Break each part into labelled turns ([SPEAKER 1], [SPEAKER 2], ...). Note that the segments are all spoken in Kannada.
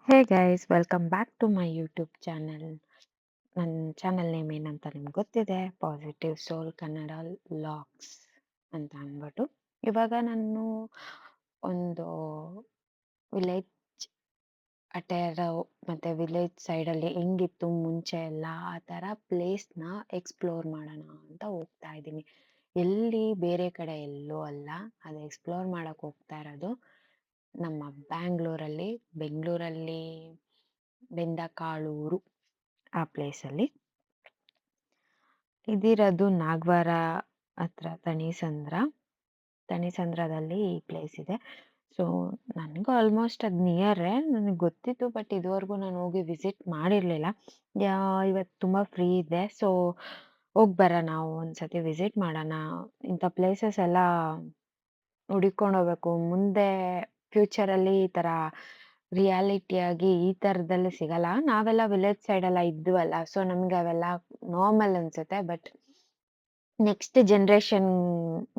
[SPEAKER 1] Hey guys welcome back to my YouTube channel. ನನ್ನ ಚಾನಲ್ ನೇಮ್ ಏನಂತ ನಿಮ್ಗೆ ಗೊತ್ತಿದೆ, ಪಾಸಿಟಿವ್ ಸೋಲ್ ಕನ್ನಡ ಲಾಗ್ಸ್ ಅಂತ ಅಂದ್ಬಿಟ್ಟು. ಇವಾಗ ನಾನು ಒಂದು ವಿಲೇಜ್ ಅಟೇರ್ ಮತ್ತು ವಿಲೇಜ್ ಸೈಡಲ್ಲಿ ಹೆಂಗಿತ್ತು ಮುಂಚೆ ಎಲ್ಲ ಆ ಥರ ಪ್ಲೇಸ್ನ ಎಕ್ಸ್ಪ್ಲೋರ್ ಮಾಡೋಣ ಅಂತ ಹೋಗ್ತಾ ಇದ್ದೀನಿ. ಎಲ್ಲಿ ಬೇರೆ ಕಡೆ ಎಲ್ಲೂ ಅಲ್ಲ, ಅದು ಎಕ್ಸ್ಪ್ಲೋರ್ ಮಾಡೋಕ್ಕೆ ಹೋಗ್ತಾ ಇರೋದು ನಮ್ಮ ಬೆಂಗಳೂರಲ್ಲಿ ಬೆಂದಕಾಳೂರು ಆ ಪ್ಲೇಸಲ್ಲಿ. ಇದಿರೋದು ನಾಗವಾರ ಹತ್ರ ತಣಿಸಂದ್ರದಲ್ಲಿ ಈ ಪ್ಲೇಸ್ ಇದೆ. ಸೊ ನನಗೂ ಆಲ್ಮೋಸ್ಟ್ ಅದು ನಿಯರೇ, ನನಗೆ ಗೊತ್ತಿತ್ತು, ಬಟ್ ಇದುವರೆಗೂ ನಾನು ಹೋಗಿ ವಿಸಿಟ್ ಮಾಡಿರಲಿಲ್ಲ. ಇವತ್ತು ತುಂಬ ಫ್ರೀ ಇದೆ, ಸೊ ಹೋಗಿ ಬರೋಣ, ನಾವು ಒಂದ್ಸತಿ ವಿಸಿಟ್ ಮಾಡೋಣ. ಇಂಥ ಪ್ಲೇಸಸ್ ಎಲ್ಲ ಹುಡುಕೊಂಡು ಹೋಗ್ಬೇಕು. ಮುಂದೆ ಫ್ಯೂಚರಲ್ಲಿ ಈ ಥರ ರಿಯಾಲಿಟಿಯಾಗಿ ಈ ಥರದಲ್ಲಿ ಸಿಗಲ್ಲ. ನಾವೆಲ್ಲ ವಿಲೇಜ್ ಸೈಡೆಲ್ಲ ಇದ್ವಲ್ಲ, ಸೊ ನಮ್ಗೆ ಅವೆಲ್ಲ ನಾರ್ಮಲ್ ಅನ್ಸುತ್ತೆ. ಬಟ್ ನೆಕ್ಸ್ಟ್ ಜನ್ರೇಷನ್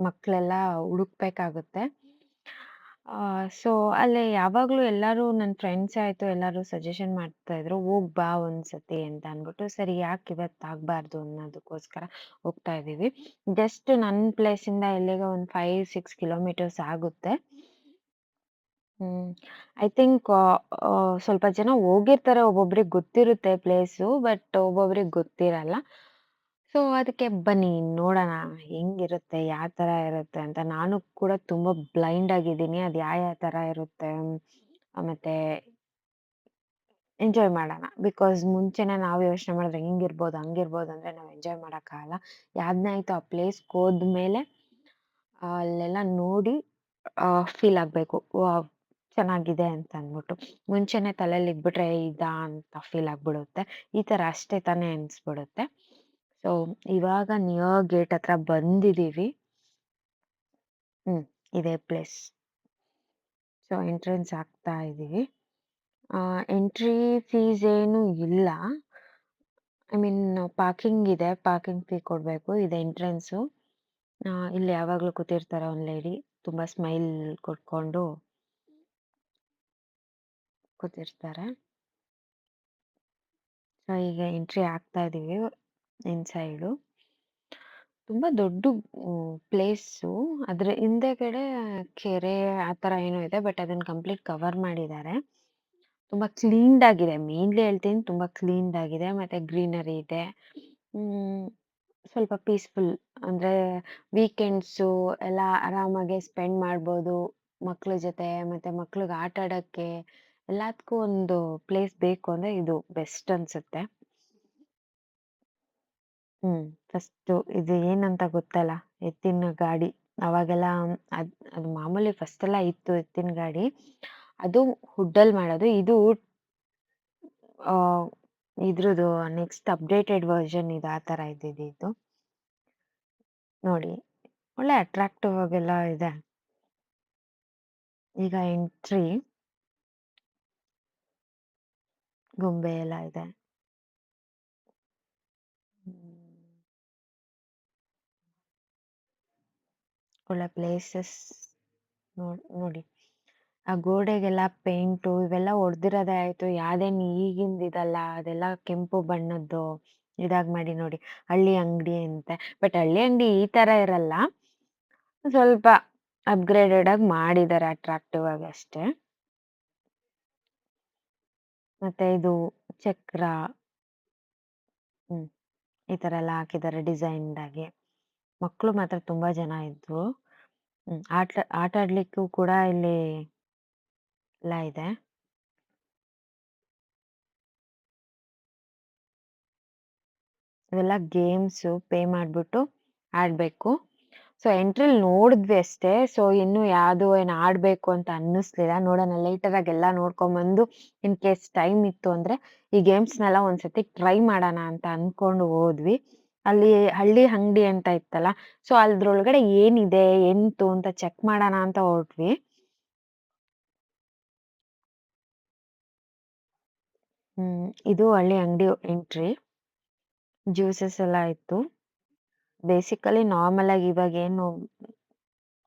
[SPEAKER 1] ಮಕ್ಕಳೆಲ್ಲ ಹುಡುಕ್ಬೇಕಾಗುತ್ತೆ. ಸೊ ಅಲ್ಲಿ ಯಾವಾಗಲೂ ಎಲ್ಲರೂ ನನ್ನ ಫ್ರೆಂಡ್ಸ್ ಆಯಿತು, ಎಲ್ಲರೂ ಸಜೆಷನ್ ಮಾಡ್ತಾ ಇದ್ರು, ಹೋಗಿ ಬಾ ಒಂದ್ಸತಿ ಅಂತ ಅಂದ್ಬಿಟ್ಟು. ಸರಿ, ಯಾಕೆ ಇವತ್ತು ಆಗಬಾರ್ದು ಅನ್ನೋದಕ್ಕೋಸ್ಕರ ಹೋಗ್ತಾ ಇದ್ದೀವಿ. ಜಸ್ಟ್ ನನ್ನ ಪ್ಲೇಸಿಂದ ಇಲ್ಲಿಗೆ ಒಂದು 5-6 ಕಿಲೋಮೀಟರ್ಸ್ ಆಗುತ್ತೆ. ಐ ಥಿಂಕ್ ಸ್ವಲ್ಪ ಜನ ಹೋಗಿರ್ತಾರೆ, ಒಬ್ಬೊಬ್ರಿಗೆ ಗೊತ್ತಿರುತ್ತೆ ಪ್ಲೇಸು, ಬಟ್ ಒಬ್ಬೊಬ್ರಿಗೆ ಗೊತ್ತಿರಲ್ಲ. ಸೊ ಅದಕ್ಕೆ ಬನ್ನಿ ನೋಡೋಣ ಹೆಂಗಿರುತ್ತೆ, ಯಾವ ಥರ ಇರುತ್ತೆ ಅಂತ. ನಾನು ಕೂಡ ತುಂಬ ಬ್ಲೈಂಡ್ ಆಗಿದ್ದೀನಿ, ಅದು ಯಾವ ಥರ ಇರುತ್ತೆ ಮತ್ತು ಎಂಜಾಯ್ ಮಾಡೋಣ. ಬಿಕಾಸ್ ಮುಂಚೆನೇ ನಾವು ಯೋಚನೆ ಮಾಡಿದ್ರೆ ಹಿಂಗಿರ್ಬೋದು ಹಂಗಿರ್ಬೋದು ಅಂದರೆ ನಾವು ಎಂಜಾಯ್ ಮಾಡೋಕ್ಕಾಗಲ್ಲ. ಯಾವ್ದನ್ನಾಯ್ತು ಆ ಪ್ಲೇಸ್ಗೆ ಹೋದ್ಮೇಲೆ ಅಲ್ಲೆಲ್ಲ ನೋಡಿ ಫೀಲ್ ಆಗಬೇಕು, ವಾವ್ ಚೆನ್ನಾಗಿದೆ ಅಂತ ಅಂದ್ಬಿಟ್ಟು. ಮುಂಚೆನೇ ತಲೆಯಲ್ಲಿ ಇಟ್ಬಿಟ್ರೆ ಇದಾ ಅಂತ ಫೀಲ್ ಆಗ್ಬಿಡುತ್ತೆ. ಈ ಥರ ಅಷ್ಟೇ ತಾನೇ ಅನಿಸ್ಬಿಡುತ್ತೆ. ಸೊ ಇವಾಗ ನಿಯರ್ ಗೇಟ್ ಹತ್ರ ಬಂದಿದ್ದೀವಿ. ಇದೇ ಪ್ಲೇಸ್. ಸೊ ಎಂಟ್ರೆನ್ಸ್ ಆಗ್ತಾ ಇದ್ದೀವಿ. ಎಂಟ್ರಿ ಫೀಸ್ ಏನು ಇಲ್ಲ. ಐ ಮೀನ್ ಪಾರ್ಕಿಂಗ್ ಇದೆ, ಪಾರ್ಕಿಂಗ್ ಫೀ ಕೊಡಬೇಕು. ಇದು ಎಂಟ್ರೆನ್ಸು. ಇಲ್ಲಿ ಯಾವಾಗಲೂ ಕೂತಿರ್ತಾರೆ ಒಂದು ಲೇಡಿ, ತುಂಬ ಸ್ಮೈಲ್ ಕೊಟ್ಕೊಂಡು ಕೂತಿರ್ತಾರೆ. ಸೊ ಈಗ ಎಂಟ್ರಿ ಆಗ್ತಾ ಇದ್ದೀವಿ ಇನ್ಸೈಡು. ತುಂಬ ದೊಡ್ಡ ಪ್ಲೇಸು. ಅದ್ರ ಹಿಂದೆಗಡೆ ಕೆರೆ ಆ ಥರ ಏನೋ ಇದೆ, ಬಟ್ ಅದನ್ನು ಕಂಪ್ಲೀಟ್ ಕವರ್ ಮಾಡಿದ್ದಾರೆ. ತುಂಬ ಕ್ಲೀನ್ಡ್ ಆಗಿದೆ, ಮೇನ್ಲಿ ಹೇಳ್ತೀನಿ, ತುಂಬ ಕ್ಲೀನ್ಡ್ ಆಗಿದೆ. ಮತ್ತು ಗ್ರೀನರಿ ಇದೆ. ಸ್ವಲ್ಪ ಪೀಸ್ಫುಲ್, ಅಂದರೆ ವೀಕೆಂಡ್ಸು ಎಲ್ಲ ಆರಾಮಾಗಿ ಸ್ಪೆಂಡ್ ಮಾಡ್ಬೋದು ಮಕ್ಳ ಜೊತೆ. ಮತ್ತು ಮಕ್ಳಿಗೆ ಆಟ ಆಡೋಕ್ಕೆ ಎಲ್ಲದಕ್ಕೂ ಒಂದು ಪ್ಲೇಸ್ ಬೇಕು ಅಂದರೆ ಇದು ಬೆಸ್ಟ್ ಅನಿಸುತ್ತೆ. ಫಸ್ಟು ಇದು ಏನಂತ ಗೊತ್ತಲ್ಲ, ಎತ್ತಿನ ಗಾಡಿ. ಅವಾಗೆಲ್ಲ ಅದು ಮಾಮೂಲಿ ಫಸ್ಟೆಲ್ಲ ಇತ್ತು ಎತ್ತಿನ ಗಾಡಿ. ಅದು ವುಡ್ಡಲ್ಲಿ ಮಾಡೋದು. ಇದು ಇದ್ರದ್ದು ನೆಕ್ಸ್ಟ್ ಅಪ್ಡೇಟೆಡ್ ವರ್ಷನ್ ಇದು, ಆ ಥರ ಇದ್ದಿದ್ದು. ನೋಡಿ, ಒಳ್ಳೆ ಅಟ್ರಾಕ್ಟಿವ್ ಆಗೆಲ್ಲ ಇದೆ. ಈಗ ಎಂಟ್ರಿ ಗೊಂಬೆ ಎಲ್ಲ ಇದೆ. ಒಳ್ಳೆ ಪ್ಲೇಸಸ್ ನೋಡಿ. ಆ ಗೋಡೆಗೆಲ್ಲ ಪೇಂಟು ಇವೆಲ್ಲ ಹೊಡ್ದಿರೋದೇ ಆಯ್ತು, ಯಾವ್ದೇನು ಈಗಿಂದಿದಲ್ಲ, ಅದೆಲ್ಲ ಕೆಂಪು ಬಣ್ಣದ್ದು ಇದಾಗಿ ಮಾಡಿ ನೋಡಿ. ಹಳ್ಳಿ ಅಂಗಡಿ ಅಂತೆ, ಬಟ್ ಹಳ್ಳಿ ಅಂಗಡಿ ಈ ಥರ ಇರಲ್ಲ, ಸ್ವಲ್ಪ ಅಪ್ಗ್ರೇಡೆಡ್ ಆಗಿ ಮಾಡಿದ್ದಾರೆ, ಅಟ್ರಾಕ್ಟಿವ್ ಆಗಿ ಅಷ್ಟೇ. ಮತ್ತೆ ಇದು ಚಕ್ರ, ಈ ಥರ ಎಲ್ಲ ಹಾಕಿದ್ದಾರೆ ಡಿಸೈನ್ಡ್ ಆಗಿ. ಮಕ್ಕಳು ಮಾತ್ರ ತುಂಬಾ ಜನ ಇದ್ರು. ಆಟ ಆಡ್ಲಿಕ್ಕೂ ಕೂಡ ಇಲ್ಲಿ ಎಲ್ಲ ಇದೆ. ಇವೆಲ್ಲ ಗೇಮ್ಸು ಪೇ ಮಾಡಿಬಿಟ್ಟು ಆಡಬೇಕು. ಸೊ ಎಂಟ್ರಿಲಿ ನೋಡಿದ್ವಿ ಅಷ್ಟೇ. ಸೊ ಇನ್ನು ಯಾವುದು ಏನು ಆಡಬೇಕು ಅಂತ ಅನ್ನಿಸ್ಲಿಲ್ಲ. ನೋಡೋಣ ಲೇಟರಾಗಿ ಎಲ್ಲ ನೋಡ್ಕೊಂಬಂದು ಇನ್ ಕೇಸ್ ಟೈಮ್ ಇತ್ತು ಅಂದರೆ ಈ ಗೇಮ್ಸ್ನೆಲ್ಲ ಒಂದ್ಸತಿ ಟ್ರೈ ಮಾಡೋಣ ಅಂತ ಅಂದ್ಕೊಂಡು ಹೋದ್ವಿ. ಅಲ್ಲಿ ಹಳ್ಳಿ ಅಂಗಡಿ ಅಂತ ಇತ್ತಲ್ಲ, ಸೊ ಅದ್ರೊಳಗಡೆ ಏನಿದೆ ಎಂತು ಅಂತ ಚೆಕ್ ಮಾಡೋಣ ಅಂತ ಹೊರಟ್ವಿ. ಇದು ಹಳ್ಳಿ ಅಂಗಡಿ ಎಂಟ್ರಿ. ಜ್ಯೂಸಸ್ ಎಲ್ಲ ಇತ್ತು. ಬೇಸಿಕಲಿ ನಾರ್ಮಲ್ ಆಗಿ ಇವಾಗ ಏನು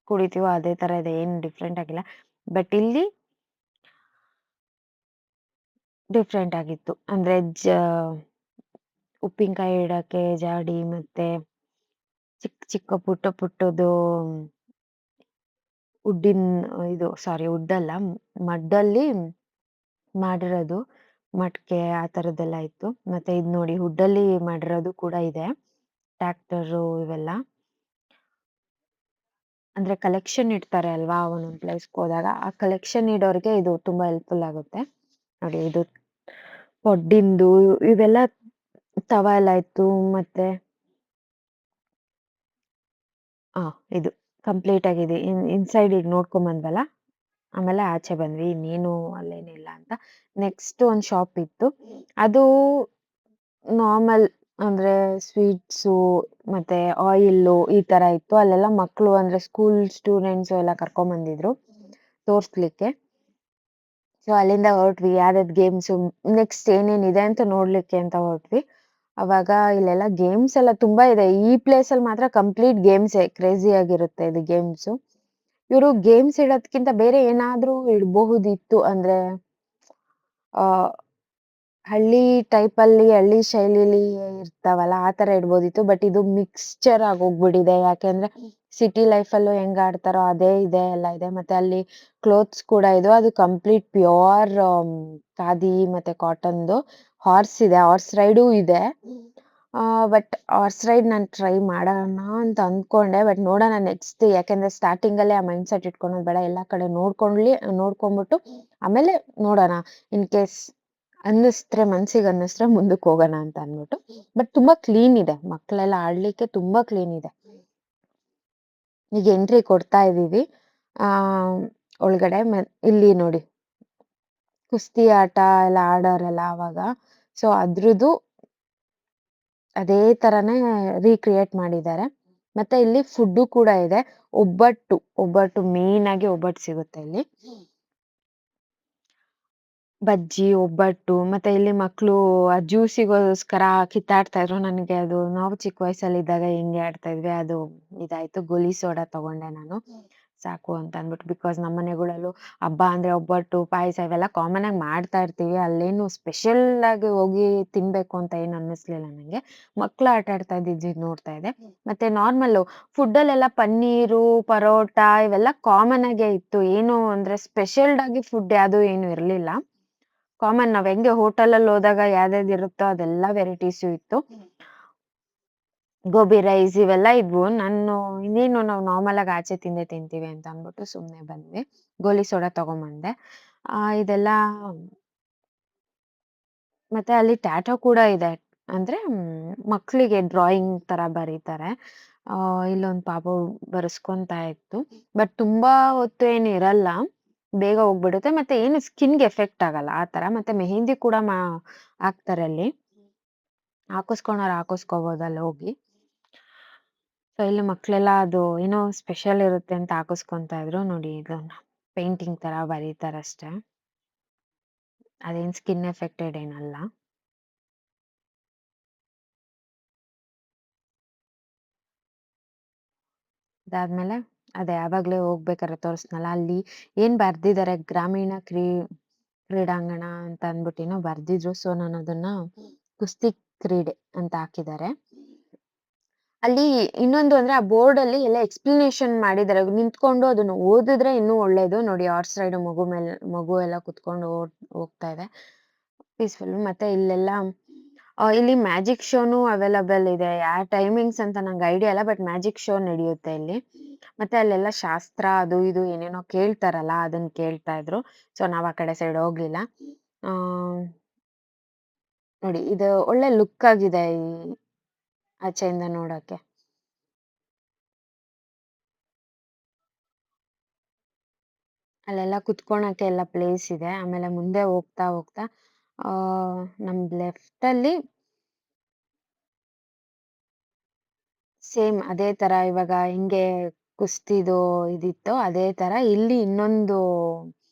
[SPEAKER 1] ಕುಡಿತೀವೋ ಅದೇ ಥರ ಇದೆ, ಏನು ಡಿಫ್ರೆಂಟ್ ಆಗಿಲ್ಲ. ಬಟ್ ಇಲ್ಲಿ ಡಿಫರೆಂಟ್ ಆಗಿತ್ತು. ಅಂದ್ರೆ ಉಪ್ಪಿನಕಾಯಿ ಇಡಕ್ಕೆ ಜಾಡಿ ಮತ್ತೆ ಚಿಕ್ಕ ಚಿಕ್ಕ ಪುಟ್ಟ ಪುಟ್ಟದು ವುಡ್ಡಿನ್ ಇದು ಸಾರಿ ವುಡ್ ಅಲ್ಲ ಮಡ್ಡಲ್ಲಿ ಮಾಡಿರೋದು ಮಟ್ಕೆ ಆ ತರದ್ದೆಲ್ಲ ಇತ್ತು. ಮತ್ತೆ ಇದ್ ನೋಡಿ ವುಡ್ಡಲ್ಲಿ ಮಾಡಿರೋದು ಕೂಡ ಇದೆ. ಟ್ರ್ಯಾಕ್ಟರು ಇವೆಲ್ಲ. ಅಂದ್ರೆ ಕಲೆಕ್ಷನ್ ಇಡ್ತಾರೆ ಅಲ್ವಾ ಒಂದೊಂದ್ ಪ್ಲೇಸ್‌ಗೆ ಹೋದಾಗ, ಆ ಕಲೆಕ್ಷನ್ ಇಡೋರ್ಗೆ ಇದು ತುಂಬಾ ಹೆಲ್ಪ್‌ಫುಲ್ ಆಗುತ್ತೆ. ನೋಡಿ ಇದು ಪಡ್ಡಿಂದು ಇವೆಲ್ಲ ತವಾ ಎಲ್ಲ ಇತ್ತು. ಮತ್ತೆ ಆ ಇದು ಕಂಪ್ಲೀಟ್ ಆಗಿದೆ. ಇನ್ಸೈಡ್ ಈಗ ನೋಡ್ಕೊಂಡ್ ಬಂದ್ವಲ್ಲ, ಆಮೇಲೆ ಆಚೆ ಬಂದ್ವಿ. ಇನ್ನೇನು ಅಲ್ಲೇನಿಲ್ಲ ಅಂತ. ನೆಕ್ಸ್ಟ್ ಒಂದ್ ಶಾಪ್ ಇತ್ತು. ಅದು ನಾರ್ಮಲ್ ಅಂದ್ರೆ ಸ್ವೀಟ್ಸು ಮತ್ತೆ ಆಯಿಲ್ಲು ಈ ತರ ಇತ್ತು. ಅಲ್ಲೆಲ್ಲ ಮಕ್ಳು ಅಂದ್ರೆ ಸ್ಕೂಲ್ ಸ್ಟೂಡೆಂಟ್ಸ್ ಎಲ್ಲ ಕರ್ಕೊಂಡ್ ಬಂದಿದ್ರು ತೋರ್ಸ್ಲಿಕ್ಕೆ. ಸೊ ಅಲ್ಲಿಂದ ಹೊರಟ್ವಿ. ಯಾವ್ಯಾವ್ ಗೇಮ್ಸು ನೆಕ್ಸ್ಟ್ ಏನೇನಿದೆ ಅಂತ ನೋಡ್ಲಿಕ್ಕೆ ಅಂತ ಹೊರಟ್ವಿ. ಅವಾಗ ಇಲ್ಲೆಲ್ಲ ಗೇಮ್ಸ್ ಎಲ್ಲ ತುಂಬಾ ಇದೆ. ಈ ಪ್ಲೇಸಲ್ಲಿ ಮಾತ್ರ ಕಂಪ್ಲೀಟ್ ಗೇಮ್ಸೇ. ಕ್ರೇಜಿ ಆಗಿರುತ್ತೆ ಇದು ಗೇಮ್ಸು. ಇವ್ರು ಗೇಮ್ಸ್ ಇಡೋದ್ಕಿಂತ ಬೇರೆ ಏನಾದ್ರೂ ಇಡ್ಬಹುದಿತ್ತು. ಅಂದ್ರೆ ಆ ಹಳ್ಳಿ ಟೈಪಲ್ಲಿ, ಹಳ್ಳಿ ಶೈಲಿಲಿ ಇರ್ತಾವಲ್ಲ, ಆ ತರ ಇಡ್ಬೋದಿತ್ತು. ಬಟ್ ಇದು ಮಿಕ್ಸ್ಚರ್ ಆಗೋಗ್ಬಿಟ್ಟಿದೆ. ಯಾಕೆಂದ್ರೆ ಸಿಟಿ ಲೈಫಲ್ಲೂ ಹೆಂಗ್ ಆಡ್ತಾರೋ ಅದೇ ಇದೆ, ಎಲ್ಲ ಇದೆ. ಮತ್ತೆ ಅಲ್ಲಿ ಕ್ಲೋತ್ಸ್ ಕೂಡ ಇದು. ಅದು ಕಂಪ್ಲೀಟ್ ಪ್ಯೂರ್ ಖಾದಿ ಮತ್ತೆ ಕಾಟನ್‌ದು. ಹಾರ್ಸ್ ಇದೆ, ಹಾರ್ಸ್ ರೈಡು ಇದೆ. ಬಟ್ ಹಾರ್ಸ್ ರೈಡ್ ನಾನ್ ಟ್ರೈ ಮಾಡೋಣ ಅಂತ ಅಂದ್ಕೊಂಡೆ. ಬಟ್ ನೋಡೋಣ ನೆಕ್ಸ್ಟ್. ಯಾಕೆಂದ್ರೆ ಸ್ಟಾರ್ಟಿಂಗಲ್ಲೇ ಆ ಮೈಂಡ್ ಸೆಟ್ ಇಟ್ಕೊಳೋದು ಬೇಡ. ಎಲ್ಲಾ ಕಡೆ ನೋಡ್ಕೊಂಡ್ಬಿಟ್ಟು ಆಮೇಲೆ ನೋಡೋಣ. ಇನ್ ಕೇಸ್ ಮನ್ಸಿಗೆ ಅನ್ನಿಸ್ರೆ ಮುಂದಕ್ಕೆ ಹೋಗೋಣ ಅಂತ ಅಂದ್ಬಿಟ್ಟು. ಬಟ್ ತುಂಬಾ ಕ್ಲೀನ್ ಇದೆ. ಮಕ್ಕಳೆಲ್ಲ ಆಡ್ಲಿಕ್ಕೆ ತುಂಬಾ ಕ್ಲೀನ್ ಇದೆ. ಈಗ ಎಂಟ್ರಿ ಕೊಡ್ತಾ ಇದೀವಿ. ಆ ಒಳಗಡೆ ಇಲ್ಲಿ ನೋಡಿ ಕುಸ್ತಿ ಆಟ ಎಲ್ಲ ಆಡೋರಲ್ಲ ಅವಾಗ. ಸೊ ಅದ್ರದ್ದು ಅದೇ ತರಾನೇ ರೀಕ್ರಿಯೇಟ್ ಮಾಡಿದ್ದಾರೆ. ಮತ್ತೆ ಇಲ್ಲಿ ಫುಡ್ಡು ಕೂಡ ಇದೆ. ಒಬ್ಬಟ್ಟು ಮೇನ್ ಆಗಿ ಒಬ್ಬಟ್ಟು ಸಿಗುತ್ತೆ ಇಲ್ಲಿ. ಬಜ್ಜಿ, ಒಬ್ಬಟ್ಟು ಮತ್ತೆ ಇಲ್ಲಿ ಮಕ್ಳು ಆ ಜ್ಯೂಸಿಗೋಸ್ಕರ ಕಿತ್ತಾಡ್ತಾ ಇದ್ರು. ನನಗೆ ಅದು ನಾವು ಚಿಕ್ಕ ವಯಸ್ಸಲ್ಲಿದ್ದಾಗ ಹೆಂಗೆ ಆಡ್ತಾ ಇದ್ವಿ ಅದು ಇದಾಯ್ತು. ಗೋಲಿ ಸೋಡಾ ತಗೊಂಡೆ ನಾನು. ಸಾಕು ಅಂತ ಅಂದ್ಬಿಟ್ಟು. ಬಿಕಾಸ್ ನಮ್ಮ ಮನೆಗಳಲ್ಲೂ ಹಬ್ಬ ಅಂದ್ರೆ ಒಬ್ಬಟ್ಟು, ಪಾಯಸ ಇವೆಲ್ಲ ಕಾಮನ್ ಆಗಿ ಮಾಡ್ತಾ ಇರ್ತೀವಿ. ಅಲ್ಲೇನು ಸ್ಪೆಷಲ್ ಆಗಿ ಹೋಗಿ ತಿನ್ಬೇಕು ಅಂತ ಏನು ಅನ್ನಿಸ್ಲಿಲ್ಲ ನಂಗೆ. ಮಕ್ಳು ಆಟ ಆಡ್ತಾ ಇದ್ದಿದ್ದು ನೋಡ್ತಾ ಇದ್ದೆ. ಮತ್ತೆ ನಾರ್ಮಲ್ಲು ಫುಡ್ಡಲ್ಲೆಲ್ಲ ಪನ್ನೀರು, ಪರೋಟ ಇವೆಲ್ಲ ಕಾಮನ್ ಆಗೇ ಇತ್ತು. ಏನು ಅಂದ್ರೆ ಸ್ಪೆಷಲ್ಡ್ ಆಗಿ ಫುಡ್ ಯಾವ್ದು ಏನು ಇರ್ಲಿಲ್ಲ. ಕಾಮನ್ ನಾವ್ ಹೆಂಗೆ ಹೋಟೆಲಲ್ಲಿ ಹೋದಾಗ ಯಾವ್ದ್ಯಾವ್ದ್ ಇರುತ್ತೋ ಅದೆಲ್ಲಾ ವೆರೈಟೀಸು ಇತ್ತು. ಗೋಬಿ ರೈಸ್ ಇವೆಲ್ಲ ಇದ್ವು. ನಾನು ಇನ್ನೇನು ನಾವು ನಾರ್ಮಲ್ ಆಗಿ ಆಚೆ ತಿಂದೇ ತಿಂತೀವಿ ಅಂತ ಅಂದ್ಬಿಟ್ಟು ಸುಮ್ನೆ ಬಂದ್ವಿ. ಗೋಲಿ ಸೋಡಾ ತಗೊಂಬಂದೆ. ಇದೆಲ್ಲ ಮತ್ತೆ ಅಲ್ಲಿ ಟ್ಯಾಟೂ ಕೂಡ ಇದೆ. ಅಂದ್ರೆ ಮಕ್ಳಿಗೆ ಡ್ರಾಯಿಂಗ್ ತರ ಬರೀತಾರೆ. ಇಲ್ಲೊಂದ್ ಪಾಪು ಬರ್ಸ್ಕೊಂತಾ ಇತ್ತು. ಬಟ್ ತುಂಬಾ ಹೊತ್ತು ಏನ್ ಇರಲ್ಲ. ಬೇಗ ಹೋಗ್ಬಿಡುತ್ತೆ. ಮತ್ತೆ ಏನು ಸ್ಕಿನ್‌ಗೆ ಎಫೆಕ್ಟ್ ಆಗಲ್ಲ ಆ ತರ. ಮತ್ತೆ ಮೆಹಂದಿ ಕೂಡ ಹಾಕ್ತಾರೆ ಅಲ್ಲಿ. ಹಾಕಿಸ್ಕೊಳೋರು ಹಾಕಿಸ್ಕೋಬಹುದು ಅಲ್ಲಿ ಹೋಗಿ. ಸೊ ಇಲ್ಲಿ ಮಕ್ಳೆಲ್ಲ ಅದು ಏನೋ ಸ್ಪೆಷಲ್ ಇರುತ್ತೆ ಅಂತ ಹಾಕಿಸ್ಕೊಂತಾ ಇದ್ರು. ನೋಡಿ ಇದನ್ನ ಪೇಂಟಿಂಗ್ ತರ ಬರೀತಾರಷ್ಟೇ. ಅದೇನ್ ಸ್ಕಿನ್ ಎಫೆಕ್ಟೆಡ್ ಏನಲ್ಲ. ಅದಾದ್ಮೇಲೆ ಅದೇ ಆವಾಗ್ಲೇ ಹೋಗ್ಬೇಕಾದ್ರೆ ತೋರಿಸ್ದ್ನಲ್ಲ ಅಲ್ಲಿ ಏನ್ ಬರ್ದಿದ್ದಾರೆ ಗ್ರಾಮೀಣ ಕ್ರೀಡಾಂಗಣ ಅಂತ ಅಂದ್ಬಿಟ್ಟು ಏನೋ ಬರ್ದಿದ್ರು. ಸೊ ನಾನು ಅದನ್ನ ಕುಸ್ತಿ ಕ್ರೀಡೆ ಅಂತ ಹಾಕಿದ್ದಾರೆ. ಅಲ್ಲಿ ಇನ್ನೊಂದು ಅಂದ್ರೆ ಆ ಬೋರ್ಡ್ ಅಲ್ಲಿ ಎಲ್ಲ ಎಕ್ಸ್‌ಪ್ಲನೇಷನ್ ಮಾಡಿದ್ದಾರೆ. ನಿಂತ್ಕೊಂಡು ಅದನ್ನ ಓದಿದ್ರೆ ಇನ್ನೂ ಒಳ್ಳೇದು. ನೋಡಿ ಹಾರ್ಸ್ ರೈಡ್ ಮಗು ಎಲ್ಲ ಕುತ್ಕೊಂಡು ಹೋಗ್ತಾ ಇದೆ. ಪೀಸ್‌ಫುಲ್. ಮತ್ತೆ ಇಲ್ಲೆಲ್ಲ ಇಲ್ಲಿ ಮ್ಯಾಜಿಕ್ ಶೋನು ಅವೈಲಬಲ್ ಇದೆ. ಯಾವ ಟೈಮಿಂಗ್ಸ್ ಅಂತ ನಂಗೆ ಐಡಿಯಾ ಇಲ್ಲ. ಬಟ್ ಮ್ಯಾಜಿಕ್ ಶೋ ನಡೆಯುತ್ತೆ ಇಲ್ಲಿ. ಮತ್ತೆ ಅಲ್ಲೆಲ್ಲ ಶಾಸ್ತ್ರ ಅದು ಇದು ಏನೇನೋ ಕೇಳ್ತಾರಲ್ಲ ಅದನ್ನ ಕೇಳ್ತಾ ಇದ್ರು. ಸೊ ನಾವ್ ಆ ಕಡೆ ಸೈಡ್ ಹೋಗ್ಲಿಲ್ಲ. ಆ ನೋಡಿ ಇದು ಒಳ್ಳೆ ಲುಕ್ ಆಗಿದೆ ಈ ಆಚೆಯಿಂದ ನೋಡಕ್ಕೆ. ಅಲ್ಲೆಲ್ಲ ಕುತ್ಕೊಳಕ್ಕೆ ಎಲ್ಲ ಪ್ಲೇಸ್ ಇದೆ. ಆಮೇಲೆ ಮುಂದೆ ಹೋಗ್ತಾ ಹೋಗ್ತಾ ಆ ನಮ್ದ್ ಲೆಫ್ಟಲ್ಲಿ ಸೇಮ್ ಅದೇ ತರ ಇವಾಗ ಹಿಂಗೆ ಕುಸ್ತಿದು ಇದಿತ್ತೋ ಅದೇ ತರ ಇಲ್ಲಿ ಇನ್ನೊಂದು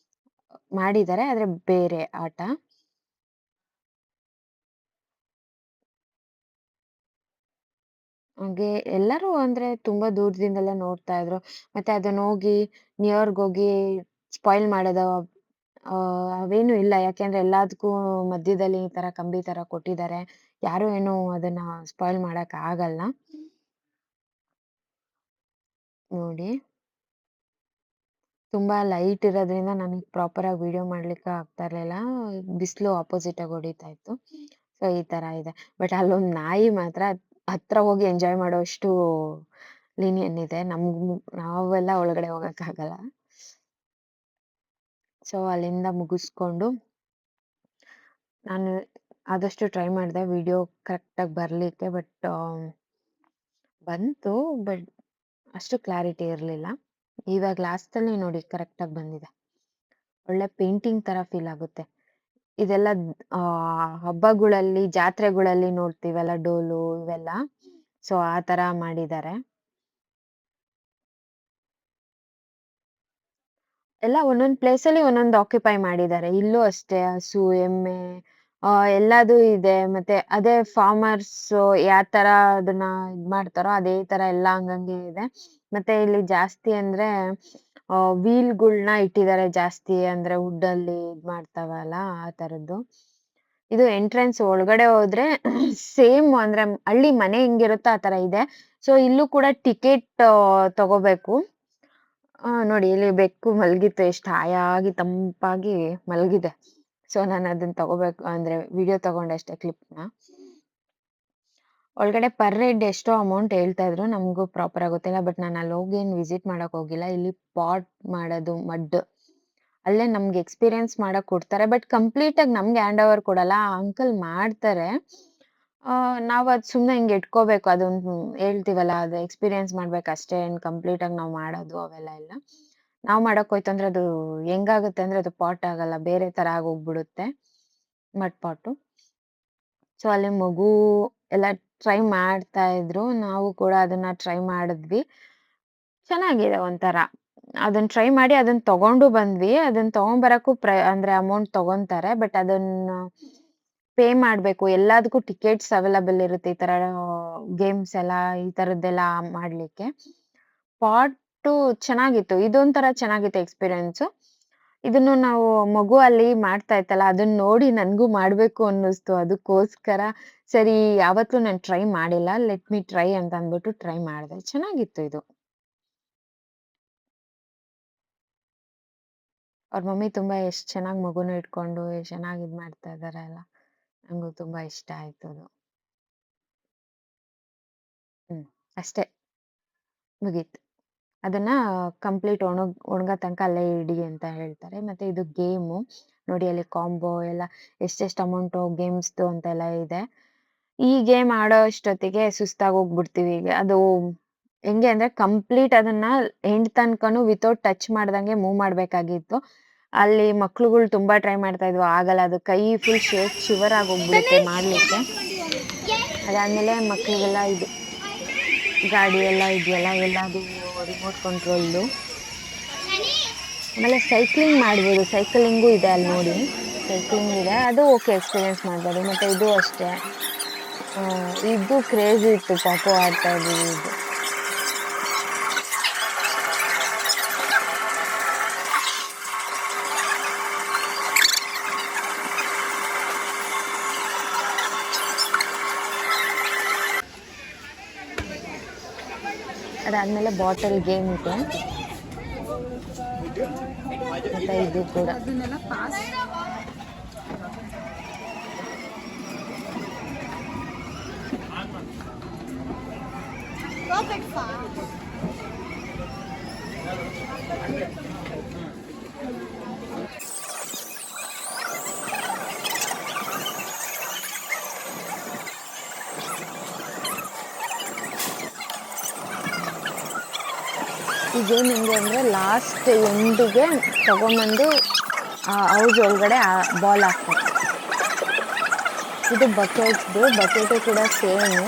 [SPEAKER 1] ಮಾಡಿದ್ದಾರೆ. ಆದ್ರೆ ಬೇರೆ ಆಟ. ಹಾಗೆ ಎಲ್ಲರೂ ಅಂದ್ರೆ ತುಂಬಾ ದೂರದಿಂದಲೇ ನೋಡ್ತಾ ಇದ್ರು. ಮತ್ತೆ ಅದನ್ನ ಹೋಗಿ ನಿಯರ್‌ಗೋಗಿ ಸ್ಪಾಯಿಲ್ ಮಾಡೋದು ಅವೇನು ಇಲ್ಲ. ಯಾಕೆಂದ್ರೆ ಎಲ್ಲದಕ್ಕೂ ಮಧ್ಯದಲ್ಲಿ ಈ ತರ ಕಂಬಿ ತರ ಕೊಟ್ಟಿದ್ದಾರೆ. ಯಾರು ಏನು ಅದನ್ನ ಸ್ಪಾಯಿಲ್ ಮಾಡಕ್ ಆಗಲ್ಲ. ನೋಡಿ. ತುಂಬಾ ಲೈಟ್ ಇರೋದ್ರಿಂದ ನನಗೆ ಪ್ರಾಪರ್ ಆಗಿ ವಿಡಿಯೋ ಮಾಡ್ಲಿಕ್ಕೆ ಆಗ್ತಾ ಇರ್ಲಿಲ್ಲ. ಬಿಸಿಲು ಅಪೋಸಿಟ್ ಆಗಿ ಹೊಡಿತಾ ಇತ್ತು. ಸೊ ಈ ತರ ಇದೆ. ಬಟ್ ಅಲ್ಲೊಂದ್ ನಾಯಿ ಮಾತ್ರ ಹತ್ರ ಹೋಗಿ ಎಂಜಾಯ್ ಮಾಡೋಷ್ಟು ಲೀನಿಯನ್ ಇದೆ. ನಾವೆಲ್ಲ ಒಳಗಡೆ ಹೋಗಕ್ಕಾಗಲ್ಲ. ಸೊ ಅಲ್ಲಿಂದ ಮುಗಿಸ್ಕೊಂಡು ನಾನು ಆದಷ್ಟು ಟ್ರೈ ಮಾಡಿದೆ ವಿಡಿಯೋ ಕರೆಕ್ಟಾಗಿ ಬರ್ಲಿಕ್ಕೆ. ಬಟ್ ಬಂತು. ಬಟ್ ಅಷ್ಟು ಕ್ಲಾರಿಟಿ ಇರ್ಲಿಲ್ಲ. ಇವಾಗ ಲಾಸ್ಟಲ್ಲಿ ನೋಡಿ ಕರೆಕ್ಟಾಗಿ ಬಂದಿದೆ. ಒಳ್ಳೆ ಪೇಂಟಿಂಗ್ ತರ ಫೀಲ್ ಆಗುತ್ತೆ. ಇದೆಲ್ಲ ಹಬ್ಬಗಳಲ್ಲಿ, ಜಾತ್ರೆಗಳಲ್ಲಿ ನೋಡ್ತೀವಲ್ಲ ಡೋಲು ಇವೆಲ್ಲ. ಸೊ ಆ ತರ ಮಾಡಿದ್ದಾರೆ. ಎಲ್ಲ ಒಂದೊಂದ್ ಪ್ಲೇಸಲ್ಲಿ ಒಂದೊಂದು ಆಕ್ಯುಪೈ ಮಾಡಿದ್ದಾರೆ. ಇಲ್ಲೂ ಅಷ್ಟೇ ಹಸು, ಎಮ್ಮೆ ಎಲ್ಲದೂ ಇದೆ. ಮತ್ತೆ ಅದೇ ಫಾರ್ಮರ್ಸು ಯಾತರ ಅದನ್ನ ಮಾಡ್ತಾರೋ ಅದೇ ತರ ಎಲ್ಲ ಹಂಗಂಗೆ ಇದೆ. ಮತ್ತೆ ಇಲ್ಲಿ ಜಾಸ್ತಿ ಅಂದ್ರೆ ವೀಲ್‌ಗಳ್ನ ಇಟ್ಟಿದ್ದಾರೆ ಜಾಸ್ತಿ. ಅಂದ್ರೆ ವುಡ್ಡಲ್ಲಿ ಮಾಡ್ತಾವಲ್ಲ ಆ ತರದ್ದು. ಇದು ಎಂಟ್ರನ್ಸ್ ಒಳಗಡೆ ಹೋದ್ರೆ ಸೇಮ್ ಅಂದ್ರೆ ಹಳ್ಳಿ ಮನೆ ಹೆಂಗಿರುತ್ತೋ ಆ ತರ ಇದೆ. ಸೊ ಇಲ್ಲೂ ಕೂಡ ಟಿಕೆಟ್ ತಗೋಬೇಕು. ನೋಡಿ ಇಲ್ಲಿ ಬೆಕ್ಕು ಮಲಗಿತ್ತು. ಎಷ್ಟು ಹಾಯಾಗಿ ತಂಪಾಗಿ ಮಲಗಿದೆ. ಸೊ ನಾನು ಅದನ್ನ ತಗೋಬೇಕು ಅಂದ್ರೆ ವಿಡಿಯೋ ತಗೊಂಡೆ ಅಷ್ಟೇ ಕ್ಲಿಪ್‌ನ. ಒಳಗಡೆ ಪರ್ ಹೆಡ್ ಎಷ್ಟೋ ಅಮೌಂಟ್ ಹೇಳ್ತಾ ಇದ್ರು. ನಮಗೂ ಪ್ರಾಪರ್ ಆಗಿ ಗೊತ್ತಿಲ್ಲ. ಬಟ್ ನಾನು ಅಲ್ಲಿ ಹೋಗಿ ಏನು ವಿಸಿಟ್ ಮಾಡಕ್ ಹೋಗಿಲ್ಲ. ಇಲ್ಲಿ ಪಾಟ್ ಮಾಡೋದು ಮಡ್ ಅಲ್ಲೇ ನಮ್ಗೆ ಎಕ್ಸ್‌ಪೀರಿಯನ್ಸ್ ಮಾಡಕ್ ಕೊಡ್ತಾರೆ. ಬಟ್ ಕಂಪ್ಲೀಟ್ ಆಗಿ ನಮ್ಗೆ ಹ್ಯಾಂಡ್ ಓವರ್ ಕೊಡಲ್ಲ. ಆ ಅಂಕಲ್ ಮಾಡ್ತಾರೆ. ನಾವ್ ಅದ್ ಸುಮ್ನೆ ಹಿಂಗೆ ಇಟ್ಕೋಬೇಕು. ಅದೊಂದು ಹೇಳ್ತೀವಲ್ಲ ಅದು ಎಕ್ಸ್‌ಪೀರಿಯನ್ಸ್ ಮಾಡ್ಬೇಕಷ್ಟೇ. ಏನ್ ಕಂಪ್ಲೀಟ್ ಆಗಿ ನಾವ್ ಮಾಡೋದು ಅವೆಲ್ಲ ಇಲ್ಲ. ನಾವ್ ಮಾಡಕ್ ಹೋಯ್ತು ಅಂದ್ರೆ ಅದು ಹೆಂಗಾಗುತ್ತೆ ಅಂದ್ರೆ ಅದು ಪಾಟ್ ಆಗಲ್ಲ. ಬೇರೆ ತರ ಆಗೋಗ್ಬಿಡುತ್ತೆ. ಮಡ್ ಪಾಟು. ಸೊ ಅಲ್ಲಿ ಮಗು ಎಲ್ಲ ಟ್ರೈ ಮಾಡ್ತಾ ಇದ್ರು. ನಾವು ಕೂಡ ಅದನ್ನ ಟ್ರೈ ಮಾಡಿದ್ವಿ. ಚೆನ್ನಾಗಿದೆ ಒಂಥರ. ಅದನ್ನ ಟ್ರೈ ಮಾಡಿ ಅದನ್ನ ತಗೊಂಡು ಬಂದ್ವಿ. ಅದನ್ನ ತಗೊಂಬರಕ್ಕೂ ಅಂದ್ರೆ ಅಮೌಂಟ್ ತಗೊಂತಾರೆ. ಬಟ್ ಅದನ್ನ ಪೇ ಮಾಡ್ಬೇಕು. ಎಲ್ಲದಕ್ಕೂ ಟಿಕೆಟ್ಸ್ ಅವೈಲಬಲ್ ಇರುತ್ತೆ. ಈ ತರ ಗೇಮ್ಸ್ ಎಲ್ಲ ಈ ತರದ್ದೆಲ್ಲ ಮಾಡ್ಲಿಕ್ಕೆ. ಪಾಟು ಚೆನ್ನಾಗಿತ್ತು. ಇದೊಂಥರ ಚೆನ್ನಾಗಿತ್ತು ಎಕ್ಸ್‌ಪೀರಿಯನ್ಸು. ಇದನ್ನು ನಾವು ಮಗು ಅಲ್ಲಿ ಮಾಡ್ತಾ ಇತ್ತಲ್ಲ, ಅದನ್ನ ನೋಡಿ ನನ್ಗೂ ಮಾಡ್ಬೇಕು ಅನ್ನಿಸ್ತು. ಅದಕ್ಕೋಸ್ಕರ ಸರಿ ಯಾವತ್ತೂ ನಾನು ಟ್ರೈ ಮಾಡಿಲ್ಲ. ಲೆಟ್ ಮಿ ಟ್ರೈ ಅಂತ ಅಂದ್ಬಿಟ್ಟು ಟ್ರೈ ಮಾಡ್ದೆ. ಚೆನ್ನಾಗಿತ್ತು ಇದು. ಅವ್ರ ಮಮ್ಮಿ ತುಂಬಾ ಎಷ್ಟ್ ಚೆನ್ನಾಗ್ ಮಗುನ ಇಟ್ಕೊಂಡು ಎಷ್ಟ್ ಚೆನ್ನಾಗ್ ಇದ್ ಮಾಡ್ತಾ ಇದಾರೆ ಅಲ್ಲ. ನಂಗೂ ತುಂಬಾ ಇಷ್ಟ ಆಯ್ತು ಅದು. ಅಷ್ಟೇ ಮುಗೀತು. ಅದನ್ನ ಕಂಪ್ಲೀಟ್ ಒಣಗೋ ತನಕ ಅಲ್ಲೇ ಇಡಿ ಅಂತ ಹೇಳ್ತಾರೆ. ಮತ್ತೆ ಇದು ಗೇಮು. ನೋಡಿ ಅಲ್ಲಿ ಕಾಂಬೋ ಎಲ್ಲ ಎಷ್ಟೆಷ್ಟು ಅಮೌಂಟು ಗೇಮ್ಸ್‌ದು ಅಂತೆಲ್ಲ ಇದೆ. ಈ ಗೇಮ್ ಆಡೋ ಅಷ್ಟೊತ್ತಿಗೆ ಸುಸ್ತಾಗಿ ಹೋಗ್ಬಿಡ್ತೀವಿ. ಅದು ಹೆಂಗೆ ಅಂದ್ರೆ ಕಂಪ್ಲೀಟ್ ಅದನ್ನ ಎಂಡ್ ತನಕನು ವಿತೌಟ್ ಟಚ್ ಮಾಡ್ದಂಗೆ ಮೂವ್ ಮಾಡ್ಬೇಕಾಗಿತ್ತು. ಅಲ್ಲಿ ಮಕ್ಳುಗಳು ತುಂಬಾ ಟ್ರೈ ಮಾಡ್ತಾ ಇದ್ವು. ಆಗಲ್ಲ. ಅದು ಕೈ ಫುಲ್ ಶಿವರ್ ಆಗೋಗ್ಬಿಡುತ್ತೆ ಮಾಡ್ಲಿಕ್ಕೆ. ಅದಾದ್ಮೇಲೆ ಮಕ್ಳಿಗೆಲ್ಲ ಇದು ಗಾಡಿ ಎಲ್ಲ ಇದೆಯಲ್ಲ ಎಲ್ಲದು ರಿಮೋಟ್ ಕಂಟ್ರೋಲ್‌ದು. ಆಮೇಲೆ ಸೈಕ್ಲಿಂಗ್ ಮಾಡ್ಬೋದು. ಸೈಕ್ಲಿಂಗು ಇದೆ ಅಲ್ಲಿ ನೋಡಿ. ಸೈಕ್ಲಿಂಗ್ ಇದೆ. ಅದು ಓಕೆ ಎಕ್ಸ್‌ಪೀರಿಯನ್ಸ್ ಮಾಡ್ಬೋದು. ಮತ್ತೆ ಇದು ಅಷ್ಟೇ. ಇದು ಕ್ರೇಜಿ ಇತ್ತು. ಪಾಪು ಆಡ್ತಾ ಇದ್ದಿದ್ದು ಇದು. ಅದಾದ್ಮೇಲೆ ಬಾಟಲ್ ಗೇಮ್ ಇದೆ. ಮತ್ತೆ ಇದು ಕೂಡ. ಈ ಗೇಮ್ ಹೆಂಗೆ ಅಂದ್ರೆ ಲಾಸ್ಟ್ ಎಂಡಿಗೆ ತಗೊಂಬಂದು ಹೌಸ್ ಒಳಗಡೆ ಬಾಲ್ ಹಾಕ್ತಾರೆ. ಇದು ಬಕೆಟ್ದು. ಬಕೆಟು ಕೂಡ ಸೇಮು.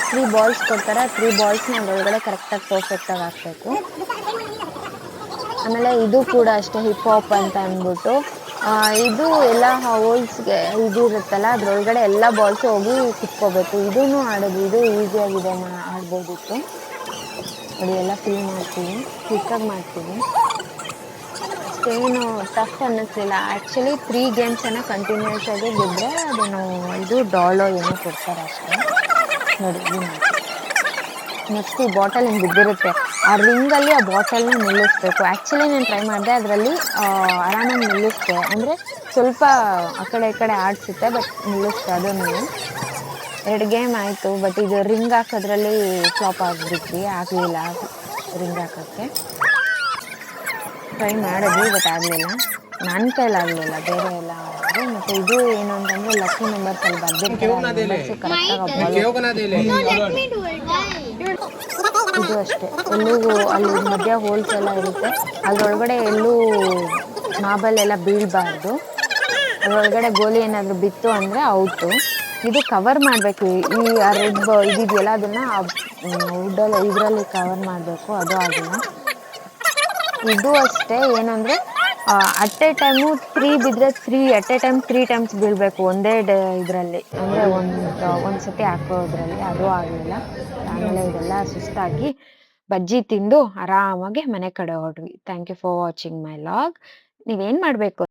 [SPEAKER 1] 3 ಬಾಲ್ಸ್ ಕೊಡ್ತಾರೆ. 3 ಬಾಲ್ಸ್‌ನ ಅದ್ರೊಳಗಡೆ ಕರೆಕ್ಟಾಗಿ ಪರ್ಫೆಕ್ಟಾಗಿ ಹಾಕ್ಬೇಕು. ಆಮೇಲೆ ಇದು ಕೂಡ ಅಷ್ಟೇ ಹಿಪ್ ಹಾಪ್ ಅಂತ ಅಂದ್ಬಿಟ್ಟು ಇದು ಎಲ್ಲ ಹೋಲ್ಸ್‌ಗೆ ಇದು ಇರುತ್ತಲ್ಲ ಅದ್ರೊಳಗಡೆ ಎಲ್ಲ ಬಾಲ್ಸು ಹೋಗಿ ಕುತ್ಕೋಬೇಕು. ಇದೂನು ಆಡೋದು. ಇದು ಈಸಿಯಾಗಿದೆ ಆಡ್ಬೋದಿತ್ತು. ನೋಡಿ ಎಲ್ಲ ಫಿಲ್ ಮಾಡ್ತೀವಿ. ಕ್ವಿಕ್ಕಾಗಿ ಮಾಡ್ತೀವಿ. ಅಷ್ಟೇನು ಟಫ್ ಅನ್ನಿಸ್ಲಿಲ್ಲ. ಆಕ್ಚುಲಿ 3 ಗೇಮ್ಸನ್ನ ಕಂಟಿನ್ಯೂಯಸ್ ಆಗಿ ಗೆದ್ರೆ ಅದೇನೋ ಇದು ಡಾಲೋ ಏನೋ ಕೊಡ್ತಾರೆ ಅಷ್ಟೇ. ನೋಡಿ ಈ ಮ್ಯಾಚ್. ನೆಕ್ಸ್ಟ್ ಈ ಬಾಟಲ್ ಹಿಂಗ್ ಬಿದ್ದಿರುತ್ತೆ. ಆ ರಿಂಗಲ್ಲಿ ಆ ಬಾಟಲ್‌ನ ನಿಲ್ಲಿಸ್ಬೇಕು. ಆಕ್ಚುಲಿ ನಾನು ಟ್ರೈ ಮಾಡಿದೆ. ಅದರಲ್ಲಿ ಆರಾಮಾಗಿ ನಿಲ್ಲಿಸ್ದೆ. ಅಂದ್ರೆ ಸ್ವಲ್ಪ ಆ ಕಡೆ ಈ ಕಡೆ ಆಡ್ಸುತ್ತೆ, ಬಟ್ ನಿಲ್ಲಿಸ್ದೆ ಅದನ್ನೂ. 2 ಗೇಮ್ ಆಯ್ತು. ಬಟ್ ಇದು ರಿಂಗ್ ಹಾಕೋದ್ರಲ್ಲಿ ಫ್ಲಾಪ್ ಆಗ್ಬಿಟ್ವಿ. ಆಗ್ಲಿಲ್ಲ ರಿಂಗ್ ಹಾಕಕ್ಕೆ. ಟ್ರೈ ಮಾಡಿದ್ವಿ ಬಟ್ ಆಗ್ಲಿಲ್ಲ. ನನ್ನ ಕೈಲಾಗ್ಲಿಲ್ಲ, ಬೇರೆ ಎಲ್ಲ ಆದ್ರು. ಮತ್ತೆ ಇದು ಏನು ಅಂತಂದ್ರೆ ಲಕ್ಕಿ ನಂಬರ್ಸ್ ಅಲ್ಲಿ ಬರ್ದಿರ್ತಾರೆ. ಆ ನಂಬರ್ಸ್ ಕರೆಕ್ಟಾಗಿ ಇದು ಅಷ್ಟೇ. ಎಲ್ಲೂ ಅಲ್ಲಿ ಮಧ್ಯ ಹೋಲ್ಸ್ ಎಲ್ಲ ಇರುತ್ತೆ. ಅದ್ರೊಳಗಡೆ ಎಲ್ಲೂ ಮಾರ್ಬಲ್ ಎಲ್ಲ ಬೀಳ್ಬಾರ್ದು. ಅದ್ರೊಳಗಡೆ ಗೋಲಿ ಏನಾದ್ರು ಬಿತ್ತು ಅಂದ್ರೆ ಔಟು. ಇದು ಕವರ್ ಮಾಡ್ಬೇಕು. ಈ ರೆಡ್ ಇದಿದೆಯಲ್ಲ ಅದನ್ನ ವುಡ್ಡಲ್ಲಿ ಇದರಲ್ಲಿ ಕವರ್ ಮಾಡ್ಬೇಕು. ಅದು ಆಗಿಲ್ಲ. ಇದು ಅಷ್ಟೇ. ಏನಂದ್ರೆ ಅಟ್ ಎ ಟೈಮು 3 ಬಿದ್ರೆ 3 ಅಟ್ ಎ ಟೈಮ್ 3 ಟೈಮ್ಸ್ ಬೀಳ್ಬೇಕು ಒಂದೇ ಇದರಲ್ಲಿ. ಅಂದ್ರೆ ಒಂದ್ಸತಿ ಹಾಕೋದ್ರಲ್ಲಿ. ಅದು ಆಗಲಿಲ್ಲ. ಆಮೇಲೆ ಇದೆಲ್ಲ ಸುಸ್ತಾಗಿ ಬಜ್ಜಿ ತಿಂದು ಆರಾಮಾಗಿ ಮನೆ ಕಡೆ ಹೊರಟ್ವಿ. Thank you for watching my vlog. ನೀವೇನ್ ಮಾಡ್ಬೇಕು